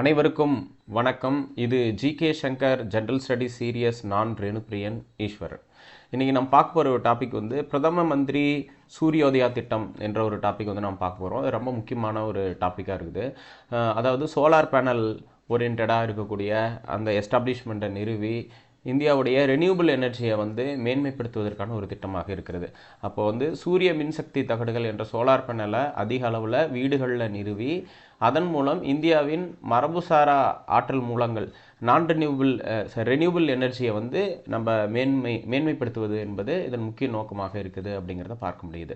அனைவருக்கும் வணக்கம். இது GK Shankar general study series. நான் ரேணுபிரியன் ஈஸ்வரன். இன்றைக்கி நம்ம பார்க்க போகிற ஒரு டாபிக் வந்து பிரதம மந்திரி சூரியோதயா திட்டம் என்ற ஒரு டாபிக் வந்து நம்ம பார்க்க போகிறோம். அது ரொம்ப முக்கியமான ஒரு டாப்பிக்காக இருக்குது. அதாவது சோலார் பேனல் ஓரியன்டாக இருக்கக்கூடிய அந்த எஸ்டாப்ளிஷ்மெண்ட்டை நிறுவி இந்தியாவுடைய ரெனியூபிள் எனர்ஜியை வந்து மேன்மைப்படுத்துவதற்கான ஒரு திட்டமாக இருக்கிறது. அப்போ வந்து சூரிய மின்சக்தி தகடுகள் என்ற சோலார் பேனலை அதிக அளவில் வீடுகளில் நிறுவி அதன் மூலம் இந்தியாவின் மரபுசாரா ஆற்றல் மூலங்கள் ரெனியூபிள் எனர்ஜியை வந்து நம்ம மேன்மைப்படுத்துவது என்பது இதன் முக்கிய நோக்கமாக இருக்குது அப்படிங்கிறத பார்க்க முடியுது.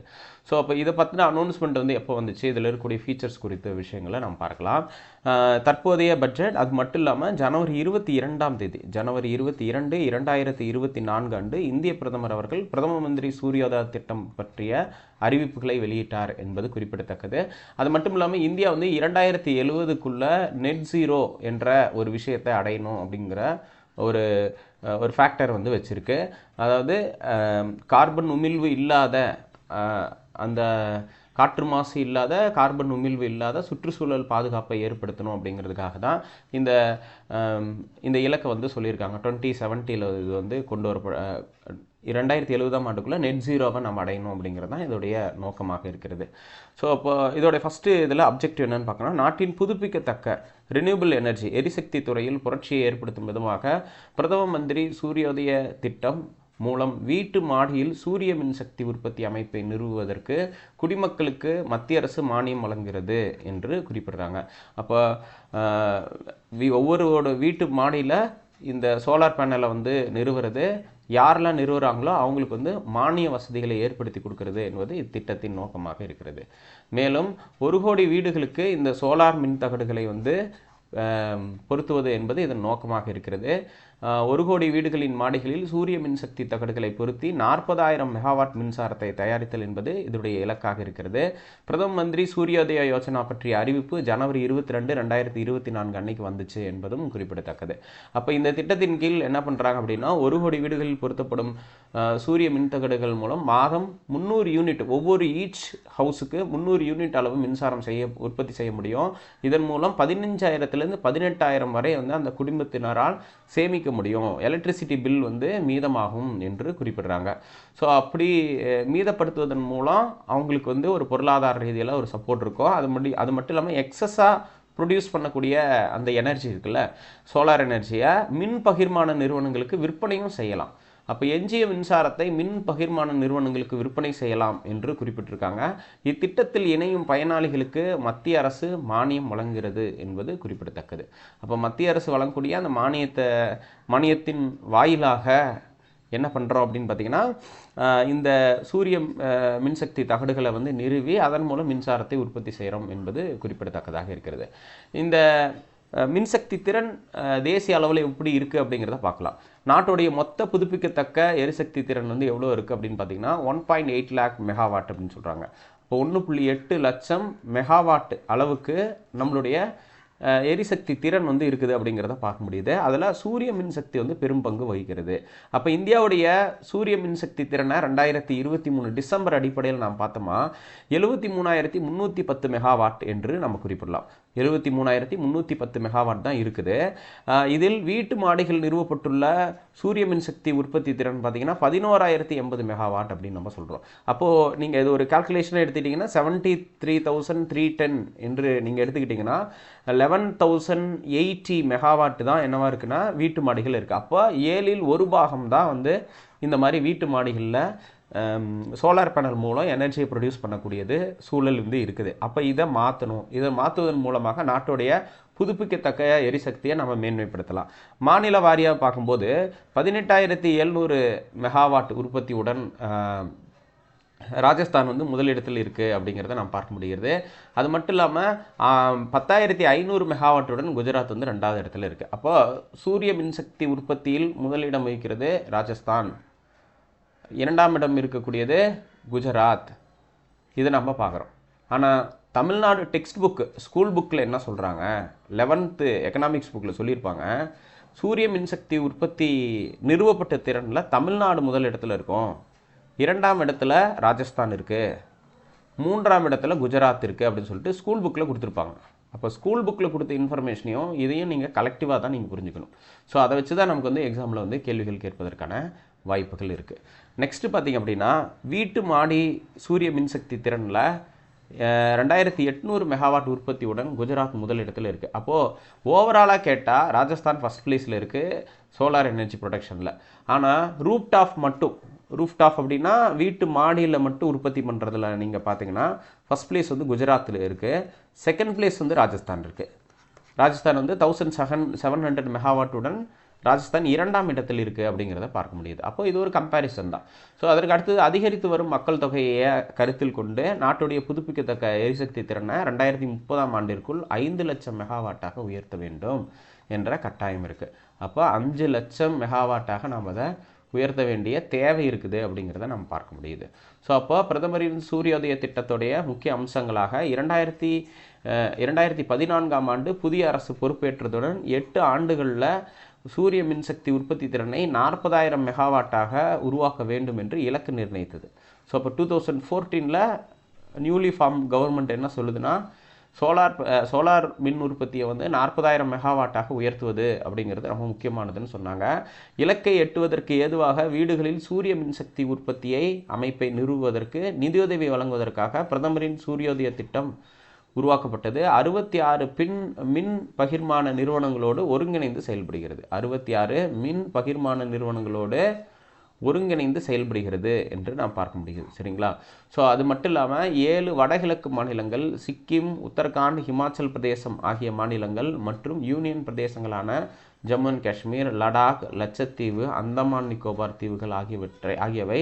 ஸோ அப்போ இதை பற்றின அனௌன்ஸ்மெண்ட் வந்து எப்போ வந்துச்சு, இதில் இருக்கக்கூடிய ஃபீச்சர்ஸ் குறித்த விஷயங்களை நம்ம பார்க்கலாம். தற்போதைய பட்ஜெட் அது மட்டும் இல்லாமல் ஜனவரி 22 ஜனவரி 22, 2024 அன்று இந்திய பிரதமர் அவர்கள் பிரதம மந்திரி சூரியோதயா திட்டம் பற்றிய அறிவிப்புகளை வெளியிட்டார் என்பது குறிப்பிடத்தக்கது. அது மட்டும் இல்லாமல் இந்தியா வந்து 2070க்குள்ள நெட் ஜீரோ என்ற ஒரு விஷயத்தை அடையணும் அப்படிங்கிற ஒரு ஃபேக்டர் வந்து வச்சுருக்கு. அதாவது கார்பன் உமிழ்வு இல்லாத அந்த காற்று மாசு இல்லாத கார்பன் உமிழ்வு இல்லாத சுற்றுச்சூழல் பாதுகாப்பை ஏற்படுத்தணும் அப்படிங்கிறதுக்காக தான் இந்த இலக்கை வந்து சொல்லியிருக்காங்க. 2070 இது வந்து கொண்டு வர 2070ஆம் ஆண்டுக்குள்ளே நெட் ஜீரோவை நம்ம அடையணும் அப்படிங்கிறது தான் இதோடைய நோக்கமாக இருக்கிறது. ஸோ அப்போ இதோடைய ஃபஸ்ட்டு இதில் அப்ஜெக்டிவ் என்னென்னு பார்க்கணும். நாட்டின் புதுப்பிக்கத்தக்க ரினியூபிள் எனர்ஜி எரிசக்தி துறையில் புரட்சியை ஏற்படுத்தும் விதமாக பிரதம மந்திரி சூரியோதய திட்டம் மூலம் வீட்டு மாடியில் சூரிய மின்சக்தி உற்பத்தி அமைப்பை நிறுவுவதற்கு குடிமக்களுக்கு மத்திய அரசு மானியம் வழங்குகிறது என்று குறிப்பிடுறாங்க. அப்போ ஒவ்வொருவோட வீட்டு மாடியில் இந்த சோலார் பேனலை வந்து நிறுவுறது, யாரெல்லாம் நிறுவுறாங்களோ அவங்களுக்கு வந்து மானிய வசதிகளை ஏற்படுத்தி கொடுக்கறது என்பது இத்திட்டத்தின் நோக்கமாக இருக்கிறது. மேலும் 1 கோடி வீடுகளுக்கு இந்த சோலார் மின் தகடுகளை வந்து பொருத்துவது என்பது இதன் நோக்கமாக இருக்கிறது. 1 கோடி வீடுகளின் மாடிகளில் சூரிய மின்சக்தி தகடுகளை பொருத்தி 40,000 மெகாவாட் மின்சாரத்தை தயாரித்தல் என்பது இதனுடைய இலக்காக இருக்கிறது. பிரதம மந்திரி சூரியோதயா யோஜனா பற்றிய அறிவிப்பு ஜனவரி 22, 2024 அன்னைக்கு வந்துச்சு என்பதும் குறிப்பிடத்தக்கது. அப்போ இந்த திட்டத்தின் கீழ் என்ன பண்ணுறாங்க அப்படின்னா, 1 கோடி வீடுகளில் பொருத்தப்படும் சூரிய மின் தகடுகள் மூலம் மாதம் 300 யூனிட், ஒவ்வொரு ஈச் ஹவுஸுக்கு 300 யூனிட் அளவு மின்சாரம் உற்பத்தி செய்ய முடியும். இதன் மூலம் 15,000 18,000 வரை வந்து அந்த குடும்பத்தினரால் சேமிக்க முடியும். எலக்ட்ரிசிட்டி பில் வந்து மீதமாகும் என்று குறிப்பிடுறாங்க. ஸோ அப்படி மீதப்படுத்துவதன் மூலம் அவங்களுக்கு வந்து ஒரு பொருளாதார ரீதியில் ஒரு சப்போர்ட் இருக்கும். அது மட்டும் இல்லாமல் எக்ஸஸாக ப்ரொடியூஸ் பண்ணக்கூடிய அந்த எனர்ஜி இருக்குல்ல, சோலார் எனர்ஜியை மின் பகிர்மான நிறுவனங்களுக்கு விற்பனையும் செய்யலாம். அப்போ எஞ்சிய மின்சாரத்தை மின் பகிர்மான நிறுவனங்களுக்கு விற்பனை செய்யலாம் என்று குறிப்பிட்டிருக்காங்க. இத்திட்டத்தில் இணையும் பயனாளிகளுக்கு மத்திய அரசு மானியம் வழங்குகிறது என்பது குறிப்பிடத்தக்கது. அப்போ மத்திய அரசு வழங்கக்கூடிய அந்த மானியத்தின் வாயிலாக என்ன பண்ணுறோம் அப்படின்னு பார்த்தீங்கன்னா, இந்த சூரிய மின்சக்தி தகடுகளை வந்து நிறுவி அதன் மூலம் மின்சாரத்தை உற்பத்தி செய்கிறோம் என்பது குறிப்பிடத்தக்கதாக இருக்கிறது. இந்த மின்சக்தி திறன் தேசிய அளவில் எப்படி இருக்குது அப்படிங்கிறத பார்க்கலாம். நாட்டுடைய மொத்த புதுப்பிக்கத்தக்க எரிசக்தி திறன் வந்து எவ்வளோ இருக்குது அப்படின்னு பார்த்தீங்கன்னா 1.8 லேக் மெகாவாட் அப்படின்னு சொல்கிறாங்க. இப்போ 1.8 லட்சம் மெகாவாட் அளவுக்கு நம்மளுடைய எரிசக்தி திறன் வந்து இருக்குது அப்படிங்கிறத பார்க்க முடியுது. அதில் சூரிய மின்சக்தி வந்து பெரும் பங்கு வகிக்கிறது. அப்போ இந்தியாவுடைய சூரிய மின்சக்தி திறனை 2023 டிசம்பர் அடிப்படையில் நாம் பார்த்தோமா 73,310 மெகாவாட் என்று நம்ம குறிப்பிடலாம். 73,310 மெகாவாட் தான் இருக்குது. இதில் வீட்டு மாடிகள் நிறுவப்பட்டுள்ள சூரிய மின்சக்தி உற்பத்தி திறன் பார்த்தீங்கன்னா 11,080 மெகாவாட் அப்படின்னு நம்ம சொல்கிறோம். அப்போது நீங்கள் இது ஒரு கால்குலேஷனை எடுத்துக்கிட்டிங்கன்னா 73,310 என்று நீங்கள் எடுத்துக்கிட்டிங்கன்னா 11,080 மெகாவாட் தான் என்னவா இருக்குன்னா வீட்டு மாடிகள் இருக்குது. அப்போ 7இல் 1 பாகம் தான் வந்து இந்த மாதிரி வீட்டு மாடிகளில் சோலார் பேனல் மூலம் எனர்ஜியை ப்ரொடியூஸ் பண்ணக்கூடியது சூழல் வந்து இருக்குது. அப்போ இதை மாற்றணும். இதை மாற்றுவதன் மூலமாக நாட்டுடைய புதுப்பிக்கத்தக்க எரிசக்தியை நம்ம மேன்மைப்படுத்தலாம். மாநில வாரியாக பார்க்கும்போது 18,700 மெகாவாட் உற்பத்தியுடன் ராஜஸ்தான் வந்து முதலிடத்தில் இருக்குது அப்படிங்கிறத நாம் பார்க்க முடிகிறது. அது மட்டும் இல்லாமல் 10,500 மெகாவாட்டுடன் குஜராத் வந்து 2வது இடத்துல இருக்குது. அப்போ சூரிய மின்சக்தி உற்பத்தியில் முதலிடம் வகிக்கிறது ராஜஸ்தான், 2ஆம் இடம் இருக்கக்கூடியது குஜராத். இதை நம்ம பார்க்குறோம். ஆனால் தமிழ்நாடு டெக்ஸ்ட் புக்கு ஸ்கூல் புக்கில் என்ன சொல்கிறாங்க, 11th எக்கனாமிக்ஸ் புக்கில் சொல்லியிருப்பாங்க, சூரிய மின்சக்தி உற்பத்தி நிறுவப்பட்ட திறனில் தமிழ்நாடு முதல் இடத்துல இருக்கும், 2ஆம் இடத்துல ராஜஸ்தான் இருக்குது, 3ஆம் இடத்துல குஜராத் இருக்குது அப்படின்னு சொல்லிட்டு ஸ்கூல் புக்கில் கொடுத்துருப்பாங்க. அப்போ ஸ்கூல் புக்கில் கொடுத்த இன்ஃபர்மேஷனையும் இதையும் நீங்கள் கலெக்டிவாக தான் நீங்கள் புரிஞ்சுக்கணும். ஸோ அதை வச்சு தான் நமக்கு வந்து எக்ஸாமில் வந்து கேள்விகள் கேட்பதற்கான வாய்ப்புகள் இருக்குது. நெக்ஸ்ட்டு பார்த்திங்க அப்படின்னா, வீட்டு மாடி சூரிய மின்சக்தி திறனில் 2800 மெகாவாட் உற்பத்தியுடன் குஜராத் முதலிடத்தில் இருக்குது. அப்போது ஓவராலாக கேட்டால் ராஜஸ்தான் ஃபஸ்ட் ப்ளேஸில் இருக்குது சோலார் எனர்ஜி ப்ரொடக்ஷனில். ஆனால் ரூஃப்டாப் அப்படின்னா வீட்டு மாடியில் மட்டும் உற்பத்தி பண்ணுறதுல நீங்கள் பார்த்தீங்கன்னா ஃபஸ்ட் ப்ளேஸ் வந்து குஜராத்தில் இருக்குது, செகண்ட் ப்ளேஸ் வந்து ராஜஸ்தான் இருக்குது. ராஜஸ்தான் வந்து 1700 மெகாவாட்டுடன் ராஜஸ்தான் 2ஆம் இடத்தில் இருக்குது அப்படிங்கிறத பார்க்க முடியுது. அப்போ இது ஒரு கம்பேரிசன் தான். ஸோ அதற்கு அடுத்தது அதிகரித்து வரும் மக்கள் தொகையை கருத்தில் கொண்டு நாட்டுடைய புதுப்பிக்கத்தக்க எரிசக்தி திறனை 2030ஆம் ஆண்டிற்குள் 5 லட்சம் மெகாவாட்டாக உயர்த்த வேண்டும் என்ற கட்டாயம் இருக்குது. அப்போ 5 லட்சம் மெகாவாட்டாக நாம் அதை உயர்த்த வேண்டிய தேவை இருக்குது அப்படிங்கிறத நம்ம பார்க்க முடியுது. ஸோ அப்போ பிரதமரின் சூரியோதய திட்டத்துடைய முக்கிய அம்சங்களாக 2014ஆம் ஆண்டு புதிய அரசு பொறுப்பேற்றதுடன் 8 ஆண்டுகளில் சூரிய மின்சக்தி உற்பத்தி திறனை 40,000 மெகாவாட்டாக உருவாக்க வேண்டும் என்று இலக்கு நிர்ணயித்தது. ஸோ அப்போ 2014 நியூலி ஃபார்ம் கவர்மெண்ட் என்ன சொல்லுதுன்னா, சோலார் மின் உற்பத்தியை வந்து 40,000 மெகாவாட்டாக உயர்த்துவது அப்படிங்கிறது ரொம்ப முக்கியமானதுன்னு சொன்னாங்க. இலக்கை எட்டுவதற்கு ஏதுவாக வீடுகளில் சூரிய மின்சக்தி உற்பத்தியை அமைப்பை நிறுவுவதற்கு நிதியுதவி வழங்குவதற்காக பிரதமரின் சூரியோதய திட்டம் உருவாக்கப்பட்டது. 66 மின் பகிர்மான நிறுவனங்களோடு ஒருங்கிணைந்து செயல்படுகிறது. 66 மின் பகிர்மான நிறுவனங்களோடு ஒருங்கிணைந்து செயல்படுகிறது என்று நாம் பார்க்க முடியுது. சரிங்களா? ஸோ அது மட்டும் இல்லாமல் 7 வடகிழக்கு மாநிலங்கள், சிக்கிம், உத்தரகாண்ட், ஹிமாச்சல் பிரதேசம் ஆகிய மாநிலங்கள் மற்றும் யூனியன் பிரதேசங்களான ஜம்மு அண்ட் காஷ்மீர், லடாக், லட்சத்தீவு, அந்தமான் நிக்கோபார் தீவுகள் ஆகியவை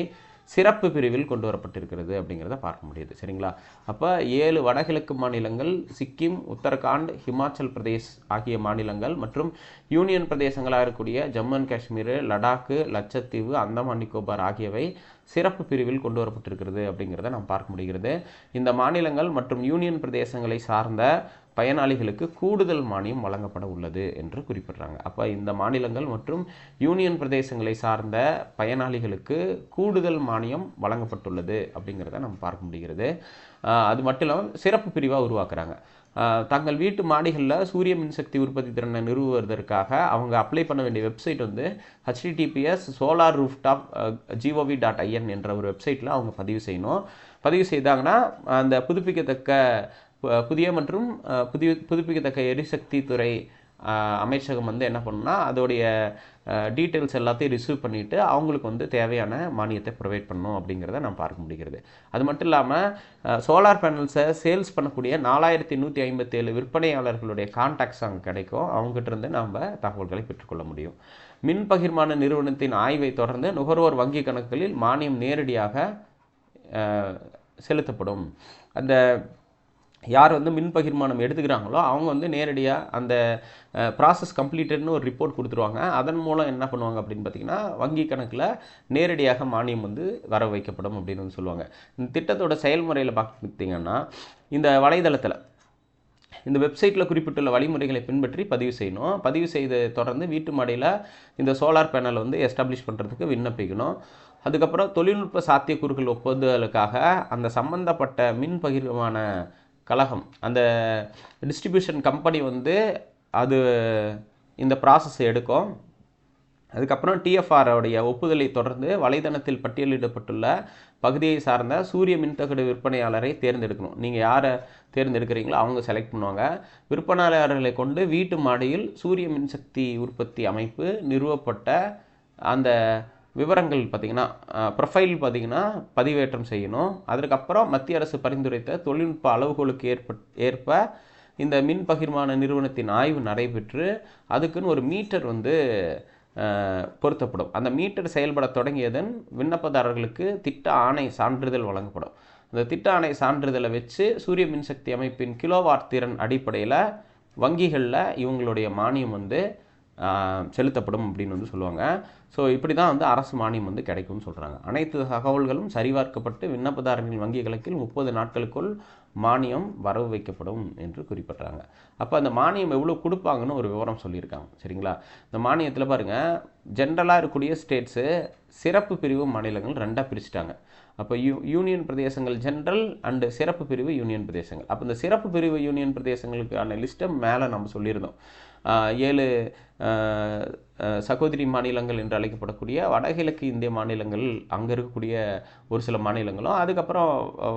சிறப்பு பிரிவில் கொண்டு வரப்பட்டிருக்கிறது அப்படிங்கிறத பார்க்க முடியுது. சரிங்களா? அப்போ 7 வடகிழக்கு மாநிலங்கள், சிக்கிம், உத்தரகாண்ட், ஹிமாச்சல் பிரதேஷ் ஆகிய மாநிலங்கள் மற்றும் யூனியன் பிரதேசங்களாக இருக்கக்கூடிய ஜம்மு அண்ட் காஷ்மீர், லடாக்கு, லட்சத்தீவு, அந்தமான் நிக்கோபார் ஆகியவை சிறப்பு பிரிவில் கொண்டு வரப்பட்டிருக்கிறது அப்படிங்கிறத நாம் பார்க்க முடிகிறது. இந்த மாநிலங்கள் மற்றும் யூனியன் பிரதேசங்களை சார்ந்த பயனாளிகளுக்கு கூடுதல் மானியம் வழங்கப்பட உள்ளது என்று குறிப்பிட்றாங்க. அப்போ இந்த மாநிலங்கள் மற்றும் யூனியன் பிரதேசங்களை சார்ந்த பயனாளிகளுக்கு கூடுதல் மானியம் வழங்கப்பட்டுள்ளது அப்படிங்கிறத நம்ம பார்க்க முடிகிறது. அது மட்டும் இல்லாமல் சிறப்பு பிரிவாக உருவாக்குறாங்க. தங்கள் வீட்டு மாடிகளில் சூரிய மின்சக்தி உற்பத்தி திறனை நிறுவுவதற்காக அவங்க அப்ளை பண்ண வேண்டிய வெப்சைட் வந்து https solarrooftop.gov.in என்ற ஒரு வெப்சைட்டில் அவங்க பதிவு செய்யணும். பதிவு செய்தாங்கன்னா அந்த புதிய மற்றும் புதுப்பிக்கத்தக்க எரிசக்தி துறை அமைச்சகம் வந்து என்ன பண்ணுன்னா அதோடைய டீட்டெயில்ஸ் எல்லாத்தையும் ரிசீவ் பண்ணிவிட்டு அவங்களுக்கு வந்து தேவையான மானியத்தை ப்ரொவைட் பண்ணணும் அப்படிங்கிறத நம்ம பார்க்க முடிகிறது. அது மட்டும் இல்லாமல் சோலார் பேனல்ஸை சேல்ஸ் பண்ணக்கூடிய 4157 விற்பனையாளர்களுடைய கான்டாக்ட்ஸ் அங்கே கிடைக்கும். அவங்ககிட்ட இருந்து நம்ம தகவல்களை பெற்றுக்கொள்ள முடியும். மின் பகிர்மான நிறுவனத்தின் ஆய்வை தொடர்ந்து நுகர்வோர் வங்கி கணக்குகளில் மானியம் நேரடியாக செலுத்தப்படும். அந்த யார் வந்து மின் பகிர்மானம் எடுத்துக்கிறாங்களோ அவங்க வந்து நேரடியாக அந்த ப்ராசஸ் கம்ப்ளீட்டட்னு ஒரு ரிப்போர்ட் கொடுத்துருவாங்க. அதன் மூலம் என்ன பண்ணுவாங்க அப்படின்னு பார்த்தீங்கன்னா வங்கி கணக்கில் நேரடியாக மானியம் வந்து வர வைக்கப்படும் அப்படின்னு வந்து சொல்லுவாங்க. இந்த திட்டத்தோட செயல்முறையில் பார்த்தீங்கன்னா இந்த வலைதளத்தில் இந்த வெப்சைட்டில் குறிப்பிட்டுள்ள வழிமுறைகளை பின்பற்றி பதிவு செய்யணும். பதிவு செய்து தொடர்ந்து வீட்டு மாடியில் இந்த சோலார் பேனலை வந்து எஸ்டாப்ளிஷ் பண்ணுறதுக்கு விண்ணப்பிக்கணும். அதுக்கப்புறம் தொழில்நுட்ப சாத்தியக்கூறுகள் ஒப்புதலுக்காக அந்த சம்பந்தப்பட்ட மின் பகிர்மான கழகம், அந்த டிஸ்ட்ரிபியூஷன் கம்பெனி வந்து அது இந்த ப்ராசஸை எடுக்கும். அதுக்கப்புறம் டிஎஃப்ஆரோடைய ஒப்புதலை தொடர்ந்து வலைதளத்தில் பட்டியலிடப்பட்டுள்ள பகுதியை சார்ந்த சூரிய மின்தகடு விற்பனையாளரை தேர்ந்தெடுக்கணும். நீங்கள் யாரை தேர்ந்தெடுக்கிறீங்களோ அவங்க செலக்ட் பண்ணுவாங்க. விற்பனையாளர்களை கொண்டு வீட்டு மாடியில் சூரிய மின்சக்தி உற்பத்தி அமைப்பு நிறுவப்பட்ட அந்த விவரங்கள் பார்த்திங்கன்னா ப்ரொஃபைல் பார்த்திங்கன்னா பதிவேற்றம் செய்யணும். அதற்கப்புறம் மத்திய அரசு பரிந்துரைத்த தொழில்நுட்ப அளவுகோலுக்கு ஏற்ப இந்த மின் பகிர்மான நிறுவனத்தின் ஆய்வு நடைபெற்று அதுக்குன்னு ஒரு மீட்டர் வந்து பொருத்தப்படும். அந்த மீட்டர் செயல்பட தொடங்கியதன் விண்ணப்பதாரர்களுக்கு திட்ட ஆணை சான்றிதழ் வழங்கப்படும். அந்த திட்ட ஆணை சான்றிதழை வச்சு சூரிய மின்சக்தி அமைப்பின் கிலோவாட் திறன் அடிப்படையில் வங்கிகளில் இவங்களுடைய மானியம் வந்து செலுத்தப்படும் அப்படின்னு வந்து சொல்லுவாங்க. ஸோ இப்படி தான் வந்து அரசு மானியம் வந்து கிடைக்கும்னு சொல்கிறாங்க. அனைத்து தகவல்களும் சரிபார்க்கப்பட்டு விண்ணப்பதாரர்களின் வங்கி கணக்கில் 30 நாட்களுக்குள் மானியம் வரவு வைக்கப்படும் என்று குறிப்பிட்றாங்க. அப்போ அந்த மானியம் எவ்வளோ கொடுப்பாங்கன்னு ஒரு விவரம் சொல்லியிருக்காங்க. சரிங்களா? இந்த மானியத்தில் பாருங்கள், ஜென்ரலாக இருக்கக்கூடிய ஸ்டேட்ஸு சிறப்பு பிரிவு மாநிலங்கள் 2ஆக பிரிச்சுட்டாங்க. அப்போ யூனியன் பிரதேசங்கள் ஜென்ரல் அண்டு சிறப்பு பிரிவு யூனியன் பிரதேசங்கள். அப்போ இந்த சிறப்பு பிரிவு யூனியன் பிரதேசங்களுக்கான லிஸ்ட்டை மேலே நம்ம சொல்லியிருந்தோம். 7 சகோதரி மாநிலங்கள் என்று அழைக்கப்படக்கூடிய வடகிழக்கு இந்திய மாநிலங்கள், அங்கே இருக்கக்கூடிய ஒரு சில மாநிலங்களும், அதுக்கப்புறம்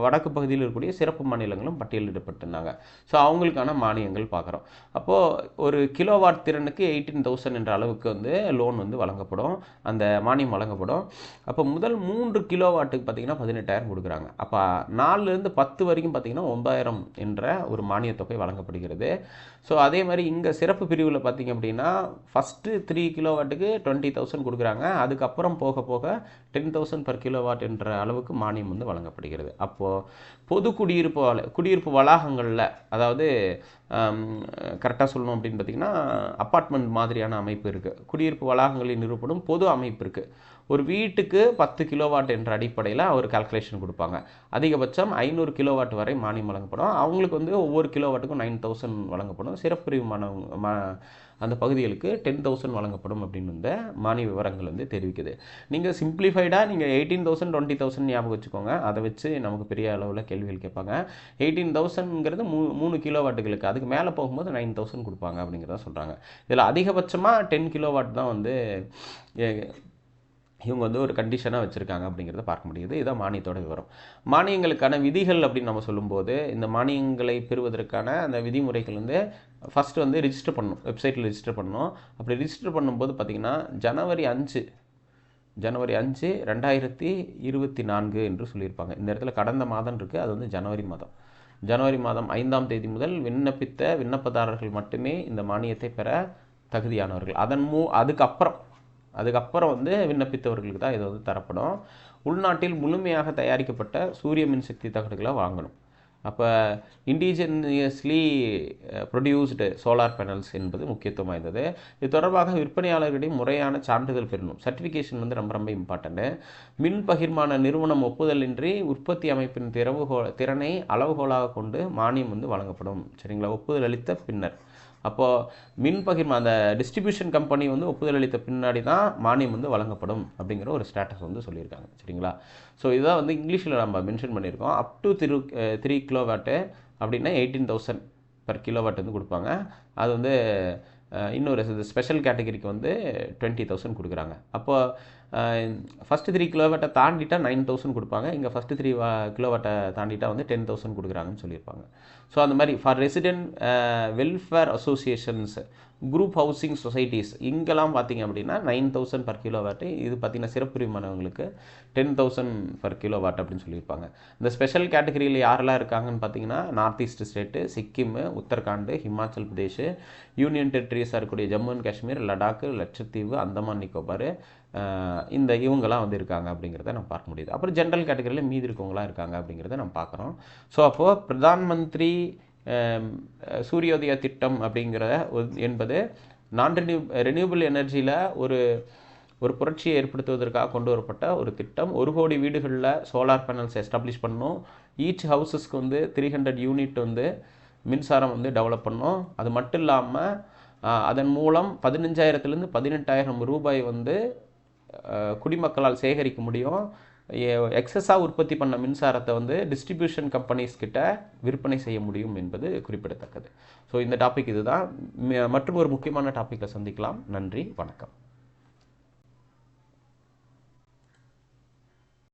வடக்கு பகுதியில் இருக்கக்கூடிய சிறப்பு மாநிலங்களும் பட்டியலிடப்பட்டிருந்தாங்க. ஸோ அவங்களுக்கான மானியங்கள் பார்க்குறோம். அப்போது ஒரு கிலோவாட் திறனுக்கு 18,000 என்ற அளவுக்கு வந்து லோன் வந்து வழங்கப்படும், அந்த மானியம் வழங்கப்படும். அப்போ முதல் 3 கிலோவாட்டுக்கு பார்த்திங்கன்னா 18,000 கொடுக்குறாங்க. அப்போ 4லேருந்து 10 வரைக்கும் பார்த்திங்கன்னா 9,000 என்ற ஒரு மானியத் தொகை வழங்கப்படுகிறது. ஸோ அதே மாதிரி இங்கே சிறப்பு பிரிவில் பார்த்திங்க அப்படின்னா ஃபஸ்ட்டு 3 கிலோவாட்டுக்கு 20,000 கொடுக்குறாங்க. அதுக்கப்புறம் போக போக 10,000 per கிலோவாட் என்ற அளவுக்கு மானியம் வந்து வழங்கப்படுகிறது. அப்போது பொது குடியிருப்பு வளாகங்களில், அதாவது கரெக்டாக சொல்லணும் அப்படின்னு பார்த்திங்கன்னா அப்பார்ட்மெண்ட் மாதிரியான அமைப்பு இருக்குது, குடியிருப்பு வளாகங்களில் நிறுவப்படும் பொது அமைப்பு இருக்குது. ஒரு வீட்டுக்கு 10 கிலோவாட் என்ற அடிப்படையில் ஒரு கால்குலேஷன் கொடுப்பாங்க. அதிகபட்சம் 500 கிலோவாட் வரை மானியம் வழங்கப்படும். அவங்களுக்கு வந்து ஒவ்வொரு கிலோவாட்டுக்கும் 9,000 வழங்கப்படும். சிறப்பிரிவு அந்த பகுதிகளுக்கு 10,000 வழங்கப்படும் அப்படின்னு இந்த மானிய விவரங்கள் வந்து தெரிவிக்குது. நீங்கள் சிம்பிளிஃபைடாக நீங்கள் 18,000 20,000 ஞாபகம் வச்சுக்கோங்க. அதை வச்சு நமக்கு பெரிய அளவில் கேள்விகள் கேட்பாங்க. 18,000ங்கிறது 3 கிலோவாட்டுகளுக்கு, அதுக்கு மேலே போகும்போது 9,000 கொடுப்பாங்க அப்படிங்கிறத சொல்கிறாங்க. இதில் அதிகபட்சமாக 10 கிலோவாட் தான் வந்து இவங்க வந்து ஒரு கண்டிஷனாக வச்சுருக்காங்க அப்படிங்கிறத பார்க்க முடியுது. இதுதான் மானியத்தோட விவரம். மானியங்களுக்கான விதிகள் அப்படின்னு நம்ம சொல்லும்போது, இந்த மானியங்களை பெறுவதற்கான அந்த விதிமுறைகள் வந்து ஃபஸ்ட்டு வந்து ரிஜிஸ்டர் பண்ணணும், வெப்சைட்டில் ரிஜிஸ்டர் பண்ணணும். அப்படி ரிஜிஸ்டர் பண்ணும்போது பார்த்திங்கன்னா ஜனவரி 5, 2024 என்று சொல்லியிருப்பாங்க. இந்த இடத்துல கடந்த மாதம் இருக்குது, அது வந்து ஜனவரி மாதம் 5ஆம் தேதி முதல் விண்ணப்பித்த விண்ணப்பதாரர்கள் மட்டுமே இந்த மானியத்தை பெற தகுதியானவர்கள். அதுக்கப்புறம் வந்து விண்ணப்பித்தவர்களுக்கு தான் இது வந்து தரப்படும். உள்நாட்டில் முழுமையாக தயாரிக்கப்பட்ட சூரிய மின்சக்தி தகடுகளை வாங்கணும். அப்போ இண்டிஜினியஸ்லி ப்ரொடியூஸ்டு சோலார் பேனல்ஸ் என்பது முக்கியத்துவம் வாய்ந்தது. இது தொடர்பாக விற்பனையாளர்களிடையே முறையான சான்றிதழ் பெறணும். சர்டிஃபிகேஷன் வந்து ரொம்ப ரொம்ப இம்பார்ட்டண்ட்டு. மின் பகிர்மான நிறுவனம் ஒப்புதலின்றி உற்பத்தி அமைப்பின் திறனை அளவுகோலாக கொண்டு மானியம் வந்து வழங்கப்படும். சரிங்களா? ஒப்புதல் அளித்த பின்னர். அப்போது மின் பகிர்மா அந்த டிஸ்ட்ரிபியூஷன் கம்பெனி வந்து ஒப்புதல் அளித்த பின்னாடி தான் மானியம் வந்து வழங்கப்படும் அப்படிங்கிற ஒரு ஸ்டேட்டஸ் வந்து சொல்லியிருக்காங்க. சரிங்களா? ஸோ இதுதான் வந்து இங்கிலீஷில் நம்ம மென்ஷன் பண்ணியிருக்கோம். அப் டு 3 கிலோவாட்டு அப்படின்னா 18,000 per கிலோவாட் வந்து கொடுப்பாங்க. அது வந்து இன்னொரு ஸ்பெஷல் கேட்டகரிக்கு வந்து 20,000 கொடுக்குறாங்க. அப்போது ஃபஸ்ட்டு 3 கிலோவாட்டை தாண்டிட்டா 9,000 கொடுப்பாங்க. இங்கே ஃபஸ்ட்டு 3 கிலோவாட்டை தாண்டிட்டா வந்து 10,000 கொடுக்குறாங்கன்னு சொல்லியிருப்பாங்க. ஸோ அந்த மாதிரி for resident welfare associations, group housing societies, இங்கெல்லாம் பார்த்திங்க அப்படின்னா 9,000 per கிலோவாட்டு. இது பார்த்திங்கன்னா சிறப்புரிமையானவங்களுக்கு 10,000 per கிலோவாட் அப்படின்னு சொல்லியிருப்பாங்க. இந்த ஸ்பெஷல் கேட்டகரியில் யாரெல்லாம் இருக்காங்கன்னு பார்த்தீங்கன்னா north east state, Sikkim, Uttarakhand, Himachal Pradesh, union டெரிட்டரிஸாக இருக்கக்கூடிய ஜம்மு அண்ட் காஷ்மீர், லடாக், லட்சத்தீவு, அந்தமான் நிக்கோபார், இவங்கெல்லாம் வந்து இருக்காங்க அப்படிங்கிறத நம்ம பார்க்க முடியுது. அப்புறம் ஜென்ரல் கேட்டகரியில் மீதி இருக்கவங்களாம் இருக்காங்க அப்படிங்கிறத நம்ம பார்க்குறோம். ஸோ அப்போது பிரதான் மந்திரி சூரியோதயா திட்டம் என்பது ரெனியூபிள் எனர்ஜியில் ஒரு புரட்சியை ஏற்படுத்துவதற்காக கொண்டு வரப்பட்ட ஒரு திட்டம். 1 கோடி வீடுகளில் சோலார் பேனல்ஸ் எஸ்டாப்ளிஷ் பண்ணணும். ஈச் ஹவுஸஸ்க்கு வந்து 300 யூனிட் வந்து மின்சாரம் வந்து டெவலப் பண்ணணும். அது மட்டும் இல்லாமல் அதன் மூலம் 15,000லேருந்து 18,000 ரூபாய் வந்து குடிமக்களால் சேகரிக்க முடியும். எக்ஸஸாக உற்பத்தி பண்ண மின்சாரத்தை வந்து டிஸ்ட்ரிபியூஷன் கம்பெனிஸ் கிட்ட விற்பனை செய்ய முடியும் என்பது குறிப்பிடத்தக்கது. ஸோ இந்த டாபிக் இதுதான். மற்றும் ஒரு முக்கியமான டாப்பிக்கில் சந்திக்கலாம். நன்றி, வணக்கம்.